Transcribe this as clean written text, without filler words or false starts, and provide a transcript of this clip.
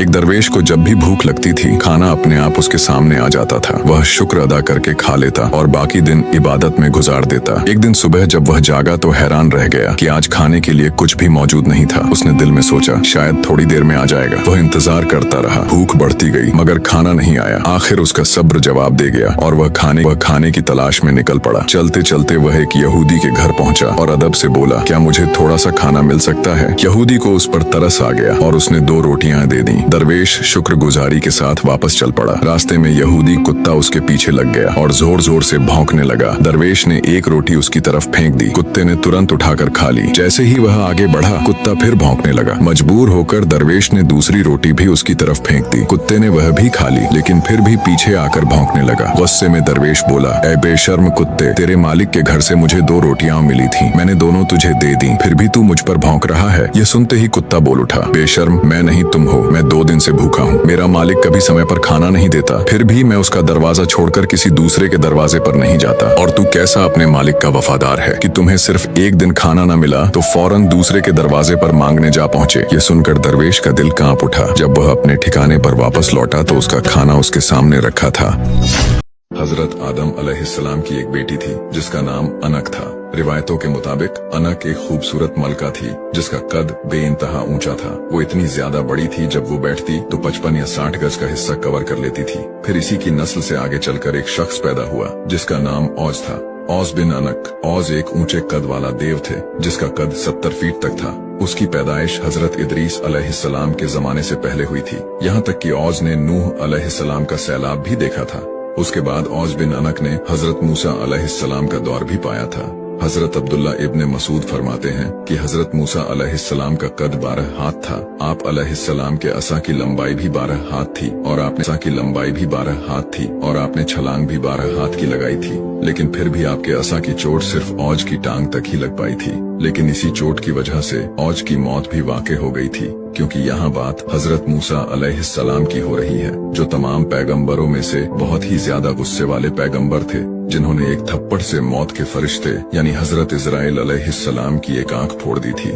एक दरवेश को जब भी भूख लगती थी खाना अपने आप उसके सामने आ जाता था। वह शुक्र अदा करके खा लेता और बाकी दिन इबादत में गुजार देता। एक दिन सुबह जब वह जागा तो हैरान रह गया कि आज खाने के लिए कुछ भी मौजूद नहीं था। उसने दिल में सोचा शायद थोड़ी देर में आ जाएगा। वह इंतजार करता रहा। भूख बढ़ती गई मगर खाना नहीं आया। आखिर उसका सब्र जवाब दे गया और वह खाने की तलाश में निकल पड़ा। चलते चलते वह एक यहूदी के घर पहुंचा और अदब से बोला, क्या मुझे थोड़ा सा खाना मिल सकता है? यहूदी को उस पर तरस आ गया और उसने 2 रोटियां दे दी। दरवेश शुक्रगुजारी के साथ वापस चल पड़ा। रास्ते में यहूदी कुत्ता उसके पीछे लग गया और जोर जोर से भौंकने लगा। दरवेश ने एक रोटी उसकी तरफ फेंक दी। कुत्ते ने तुरंत उठाकर खा ली। जैसे ही वह आगे बढ़ा कुत्ता फिर भौंकने लगा। मजबूर होकर दरवेश ने दूसरी रोटी भी उसकी तरफ फेंक दी। कुत्ते ने वह भी खा ली लेकिन फिर भी पीछे आकर भौंकने लगा। गुस्से में दरवेश बोला, ऐ बेशर्म कुत्ते, तेरे मालिक के घर से मुझे 2 रोटियां मिली थी, मैंने दोनों तुझे दे दी, फिर भी तू मुझ पर भौंक रहा है। यह सुनते ही कुत्ता बोल उठा, बेशर्म मैं नहीं तुम हो, मैं 2 दिन से भूखा हूँ। मेरा मालिक कभी समय पर खाना नहीं देता, फिर भी मैं उसका दरवाजा छोड़कर किसी दूसरे के दरवाजे पर नहीं जाता। और तू कैसा अपने मालिक का वफादार है कि तुम्हें सिर्फ एक दिन खाना न मिला तो फौरन दूसरे के दरवाजे पर मांगने जा पहुंचे। ये सुनकर दरवेश का दिल कांप उठा। जब वह अपने ठिकाने पर वापस लौटा तो उसका खाना उसके सामने रखा था। हजरत आदम अलैहिस्सलाम की एक बेटी थी जिसका नाम अनक था। रिवायतों के मुताबिक अनक एक खूबसूरत मलका थी जिसका कद बेइंतहा ऊंचा था। वो इतनी ज्यादा बड़ी थी जब वो बैठती तो 55 या 60 गज का हिस्सा कवर कर लेती थी। फिर इसी की नस्ल से आगे चलकर एक शख्स पैदा हुआ जिसका नाम औज था। औज बिन अनक। औज एक ऊंचे कद वाला देव थे जिसका कद 70 फीट तक था। उसकी पैदाइश हजरत इदरीस अलैहिस्सलाम के जमाने से पहले हुई थी। यहाँ तक कि औज ने नूह अलैहिस्सलाम का सैलाब भी देखा था। उसके बाद औज बिन अनक ने हजरत मूसा अलैहिस्सलाम का दौर भी पाया था। हजरत अब्दुल्ला इब्ने मसूद फरमाते हैं कि हजरत मूसा अलैहिस्सलाम का कद 12 हाथ था। आप अलैहिस्सलाम के असा की लंबाई भी 12 हाथ थी और आपने छलांग भी 12 हाथ की लगाई थी। लेकिन फिर भी आपके असा की चोट सिर्फ औज की टांग तक ही लग पाई थी। लेकिन इसी चोट की वजह से औज की मौत भी वाक़ई हो गई थी, क्योंकि यहाँ बात हजरत मूसा अलैहिस्सलाम की हो रही है जो तमाम पैगंबरों में से बहुत ही ज्यादा गुस्से वाले पैगंबर थे, जिन्होंने एक थप्पड़ से मौत के फरिश्ते यानी हजरत इजराइल अलैहिस्सलाम की एक आंख फोड़ दी थी।